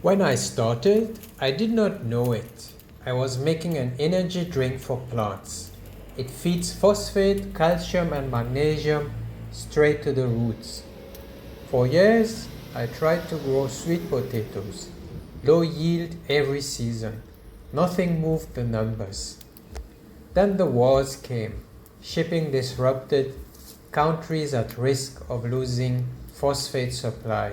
When I started, I did not know it. I was making an energy drink for plants. It feeds phosphate, calcium and magnesium straight to the roots. For years, I tried to grow sweet potatoes, low yield every season. Nothing moved the numbers. Then the wars came, shipping disrupted, countries at risk of losing phosphate supply.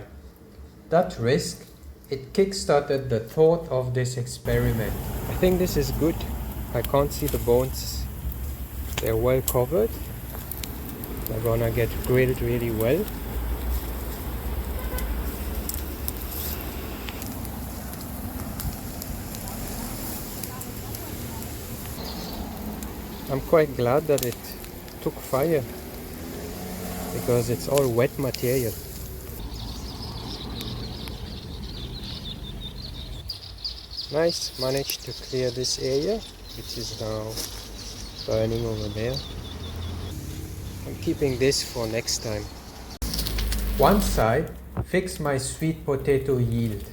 That risk, it kick-started the thought of this experiment. I think this is good. I can't see the bones. They're well covered. They're gonna get grilled really well. I'm quite glad that it took fire because it's all wet material. Nice, managed to clear this area, which is now burning over there. I'm keeping this for next time. One side, fix my sweet potato yield.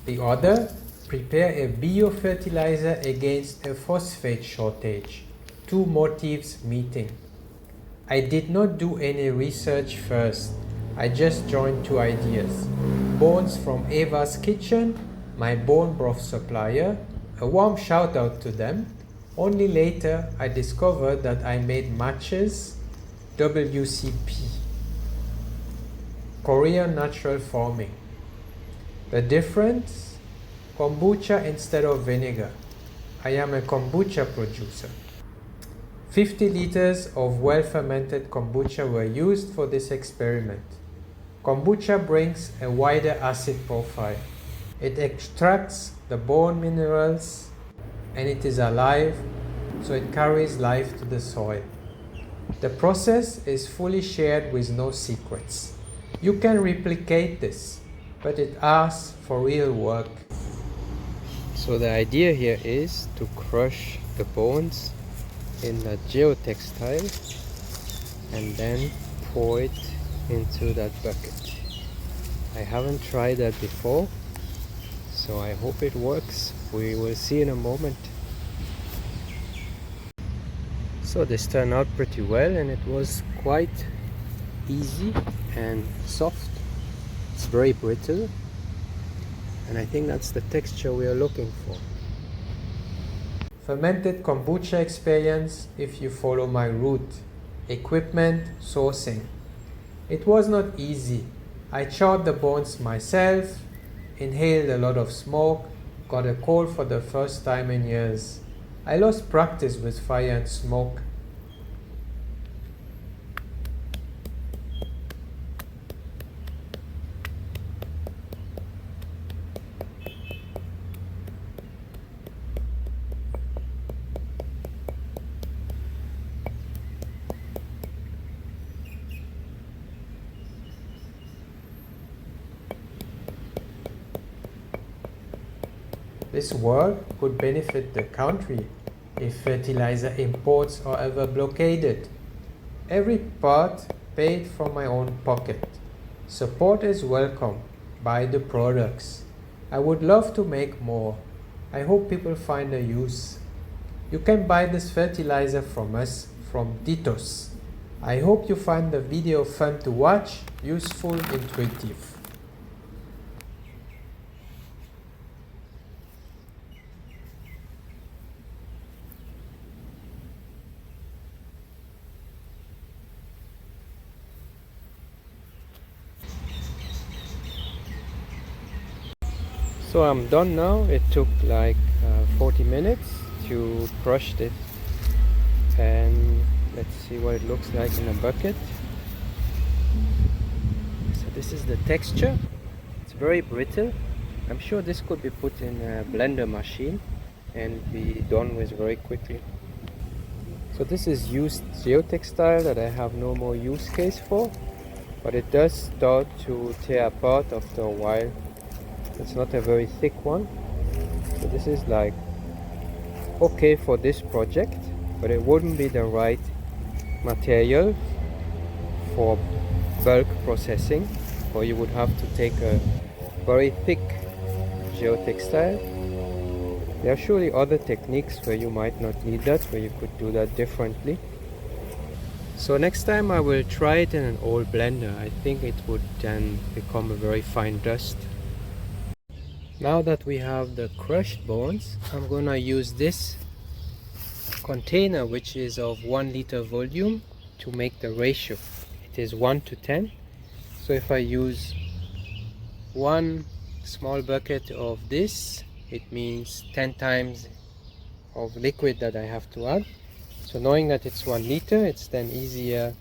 The other, prepare a biofertilizer against a phosphate shortage. Two motives meeting. I did not do any research first. I just joined two ideas. Bones from Eva's Kitchen, my bone broth supplier. A warm shout out to them. Only later I discovered that I made matches, WCP, Korean natural farming. The difference? Kombucha instead of vinegar. I am a kombucha producer. 50 liters of well-fermented kombucha were used for this experiment. Kombucha brings a wider acid profile. It extracts the bone minerals and it is alive, so it carries life to the soil. The process is fully shared with no secrets. You can replicate this, but it asks for real work. So the idea here is to crush the bones in the geotextile and then pour it into that bucket. I haven't tried that before, so I hope it works. We will see in a moment. So this turned out pretty well and it was quite easy and soft. It's very brittle and I think that's the texture we are looking for. Fermented kombucha experience if you follow my route. Equipment, sourcing. It was not easy. I charred the bones myself, inhaled a lot of smoke, got a cold for the first time in years. I lost practice with fire and smoke. This work could benefit the country if fertilizer imports are ever blockaded. Every part paid from my own pocket. Support is welcome. Buy the products. I would love to make more. I hope people find a use. You can buy this fertilizer from us from Ditos. I hope you find the video fun to watch, useful, intuitive. So I'm done now. It took like 40 minutes to crush it, and let's see what it looks like in a bucket. So this is the texture. It's very brittle. I'm sure this could be put in a blender machine and be done with very quickly. So this is used geotextile that I have no more use case for, but it does start to tear apart after a while. It's not a very thick one, so this is like okay for this project, but it wouldn't be the right material for bulk processing, or you would have to take a very thick geotextile. There are surely other techniques where you might not need that, where you could do that differently. So next time I will try it in an old blender. I think it would then become a very fine dust. Now that we have the crushed bones, I'm gonna use this container, which is of 1 liter volume, to make the ratio. It is 1 to 10. So if I use one small bucket of this, it means 10 times of liquid that I have to add. So knowing that it's 1 liter, it's then easier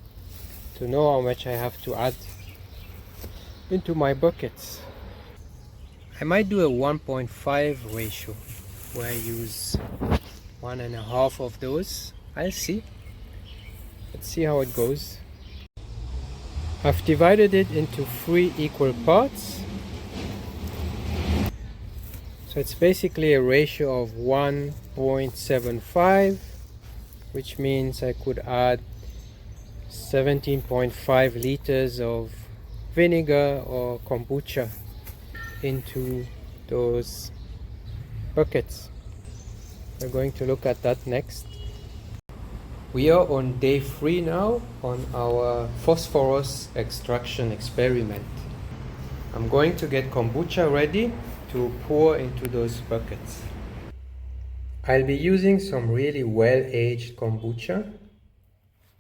to know how much I have to add into my buckets. I might do a 1.5 ratio where I use 1.5 of those. I'll see. Let's see how it goes. I've divided it into 3 equal parts. So it's basically a ratio of 1.75, which means I could add 17.5 liters of vinegar or kombucha into those buckets. We're going to look at that next. We are on day 3 now on our phosphorus extraction experiment. I'm going to get kombucha ready to pour into those buckets. I'll be using some really well-aged kombucha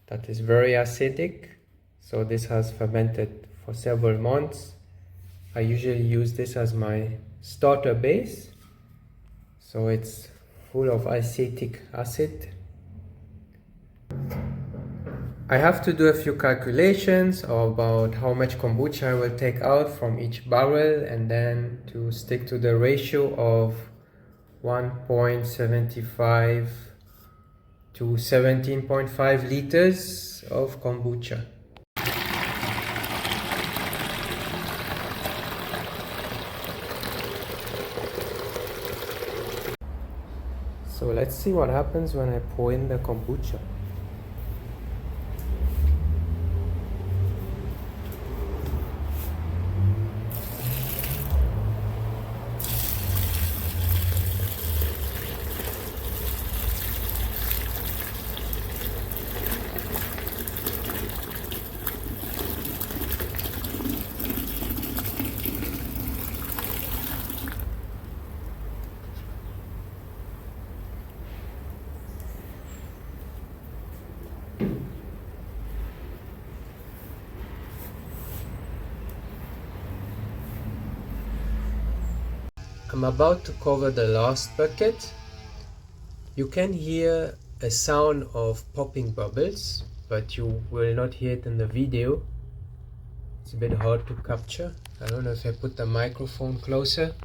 that is very acidic. So this has fermented for several months. I usually use this as my starter base. So it's full of acetic acid. I have to do a few calculations about how much kombucha I will take out from each barrel, and then to stick to the ratio of 1.75 to 17.5 liters of kombucha. So let's see what happens when I pour in the kombucha. I'm about to cover the last bucket. You can hear a sound of popping bubbles, but you will not hear it in the video. It's a bit hard to capture. I don't know if I put the microphone closer,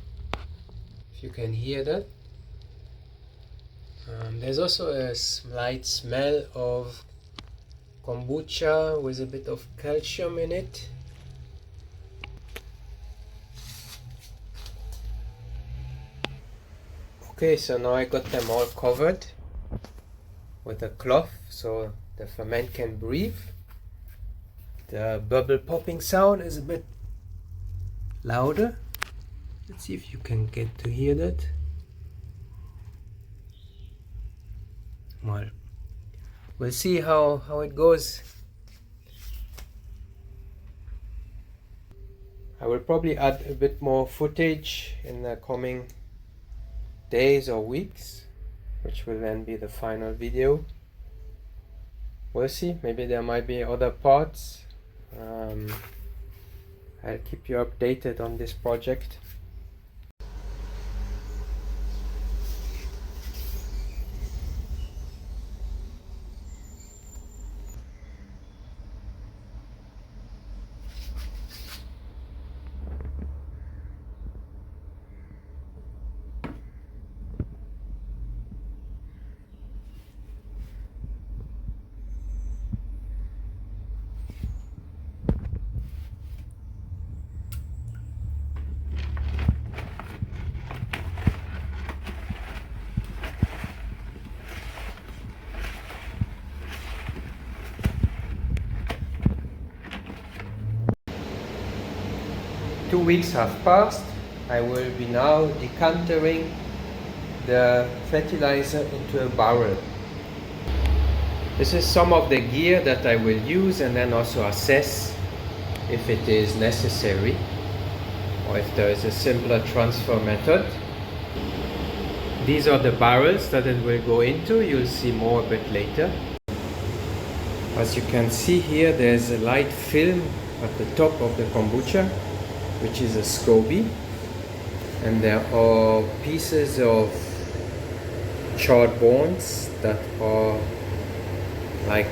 if you can hear that. There's also a slight smell of kombucha with a bit of calcium in it. Okay, so now I got them all covered with a cloth so the ferment can breathe. The bubble popping sound is a bit louder. Let's see if you can get to hear that. Well, we'll see how it goes. I will probably add a bit more footage in the coming days or weeks, which will then be the final video. We'll see, maybe there might be other parts. I'll keep you updated on this project. Two weeks have passed. I will be now decanting the fertilizer into a barrel. This is some of the gear that I will use, and then also assess if it is necessary or if there is a simpler transfer method. These are the barrels that it will go into. You'll see more a bit later. As you can see here, there's a light film at the top of the kombucha, which is a SCOBY, and there are pieces of charred bones that are like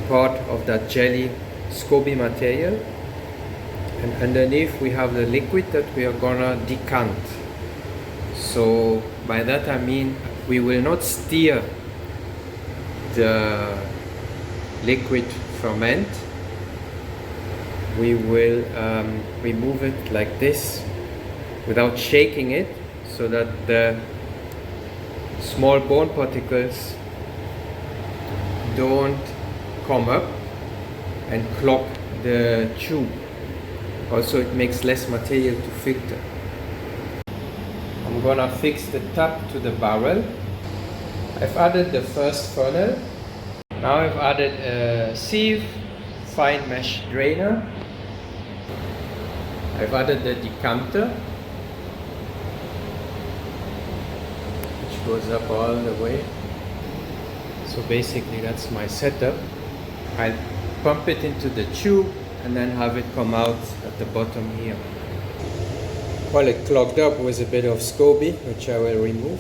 part of that jelly SCOBY material, and underneath we have the liquid that we are gonna decant. So by that I mean we will not stir the liquid ferment. We will remove it like this without shaking it, so that the small bone particles don't come up and clog the tube. Also, it makes less material to filter. I'm gonna fix the tap to the barrel. I've added the first funnel. Now I've added a sieve, fine mesh drainer. I've added the decanter, which goes up all the way. So basically that's my setup. I'll pump it into the tube and then have it come out at the bottom here. Well, it clogged up with a bit of SCOBY, which I will remove.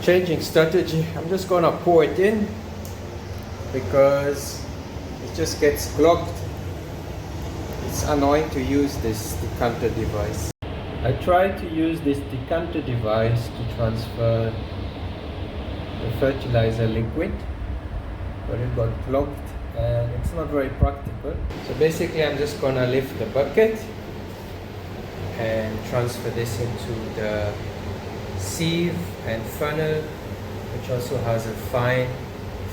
Changing strategy, I'm just gonna pour it in because it just gets clogged. It's annoying to use this decanter device. I tried to use this decanter device to transfer the fertilizer liquid, but it got clogged and it's not very practical. So basically I'm just gonna lift the bucket and transfer this into the sieve and funnel, which also has a fine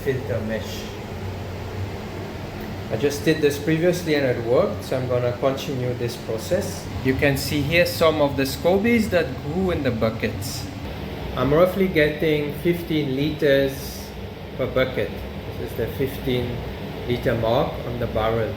filter mesh. I just did this previously and it worked, so I'm gonna continue this process. You can see here some of the SCOBYs that grew in the buckets. I'm roughly getting 15 liters per bucket. This is the 15 liter mark on the barrel.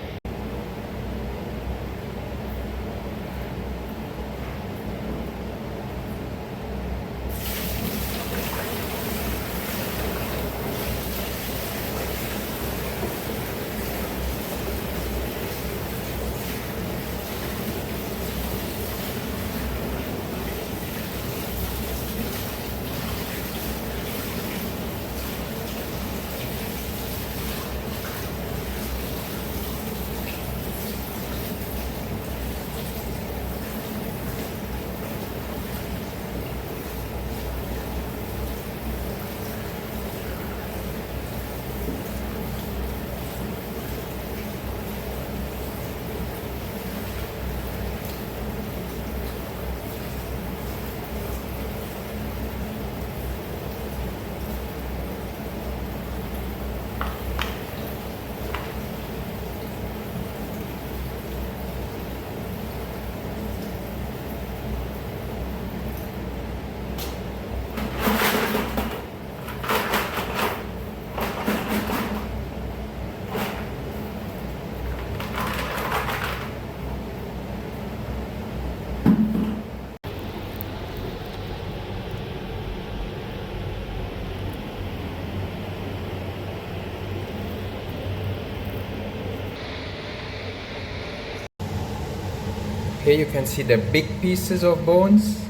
Here you can see the big pieces of bones,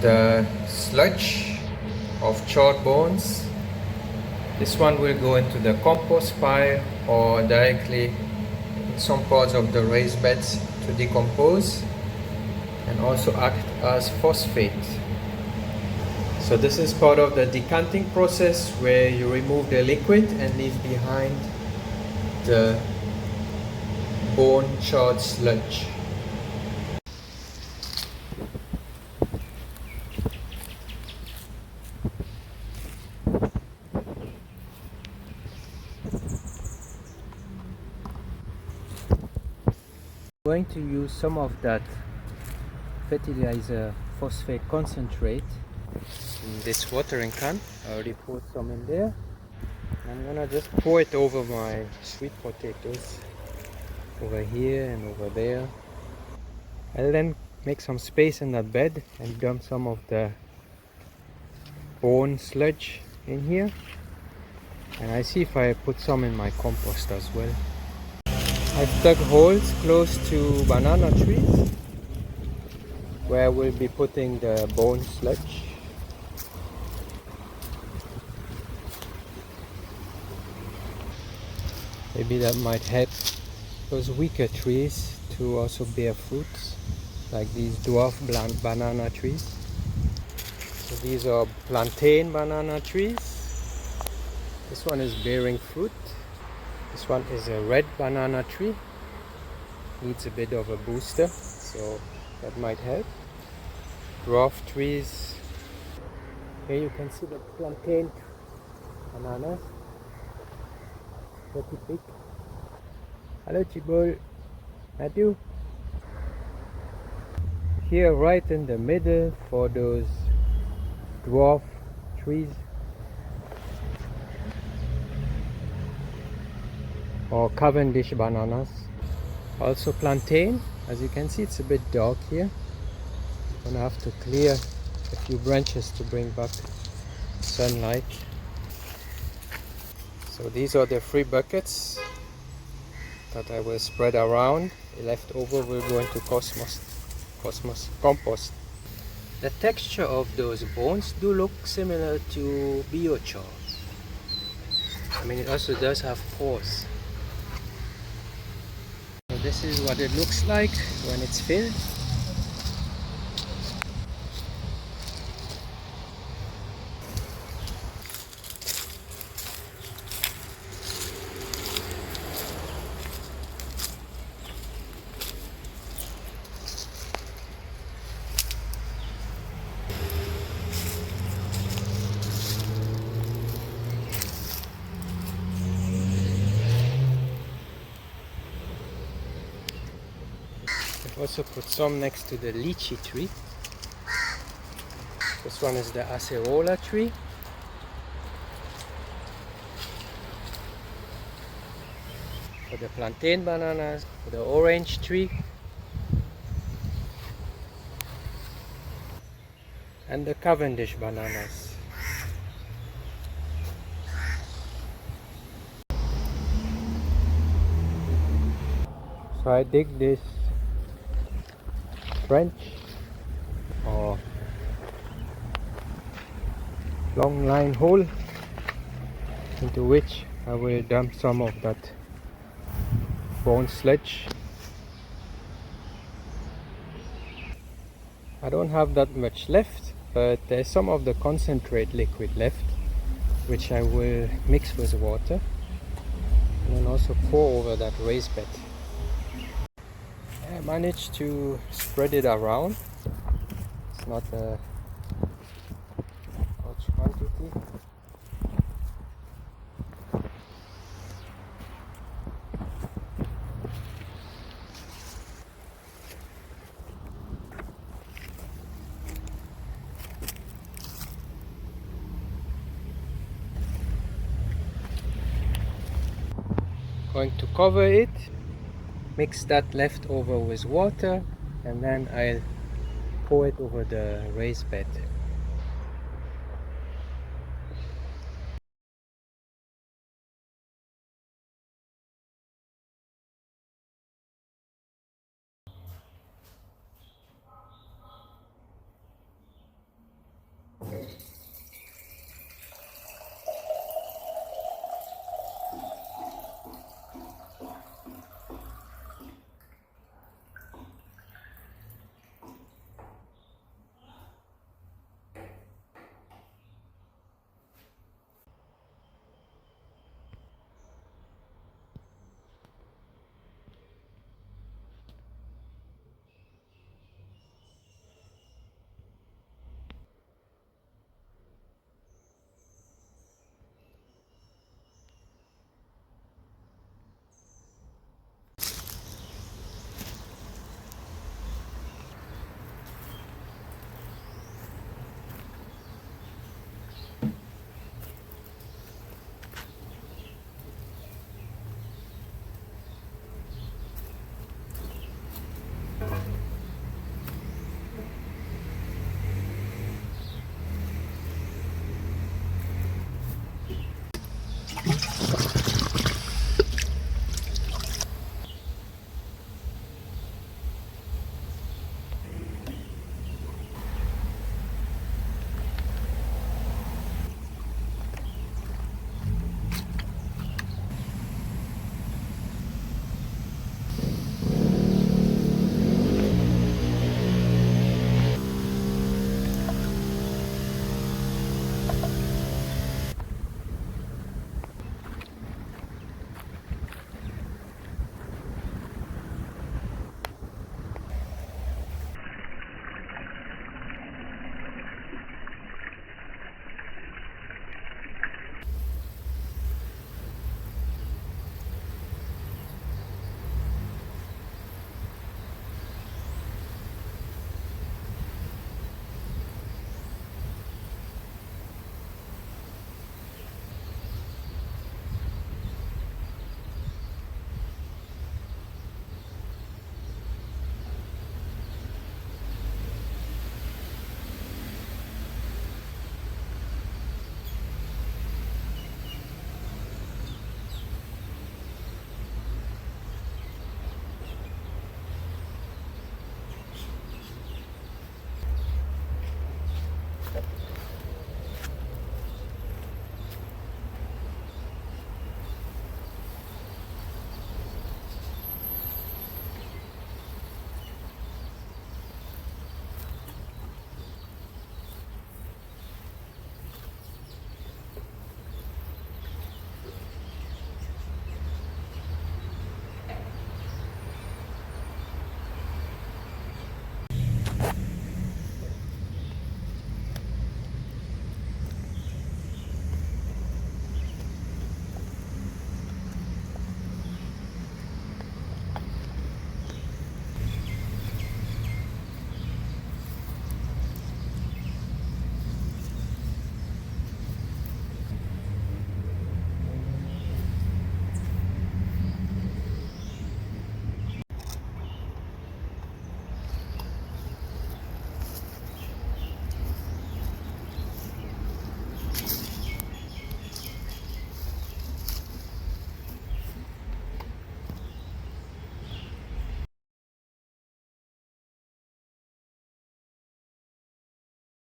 the sludge of charred bones. This one will go into the compost pile or directly in some parts of the raised beds to decompose and also act as phosphate. So this is part of the decanting process where you remove the liquid and leave behind the bone charred sludge. I'm going to use some of that fertilizer phosphate concentrate in this watering can. I already poured some in there. I'm gonna just pour it over my sweet potatoes, over here and over there. I'll then make some space in that bed and dump some of the bone sludge in here, and I see if I put some in my compost as well. I've dug holes close to banana trees where we'll be putting the bone sludge. Maybe that might help those weaker trees to also bear fruits, like these dwarf banana trees. So these are plantain banana trees. This one is bearing fruit. This one is a red banana tree. Needs a bit of a booster, so that might help. Dwarf trees. Here you can see the plantain bananas. Pretty big. Hello Chibol. Matthew. Here right in the middle for those dwarf trees or Cavendish bananas. Also plantain. As you can see, it's a bit dark here. I'm gonna have to clear a few branches to bring back sunlight. So these are the 3 buckets that I will spread around. The leftover will go into compost. The texture of those bones do look similar to biochar. I mean, it also does have pores. So this is what it looks like when it's filled. Also put some next to the lychee tree. This one is the acerola tree. For the plantain bananas, for the orange tree, and the Cavendish bananas. So I dig this trench or long line hole into which I will dump some of that bone sludge. I don't have that much left, but there's some of the concentrate liquid left, which I will mix with water and then also pour over that raised bed. I managed to spread it around. It's not a large quantity. Going to cover it. Mix that leftover with water, and then I'll pour it over the raised bed.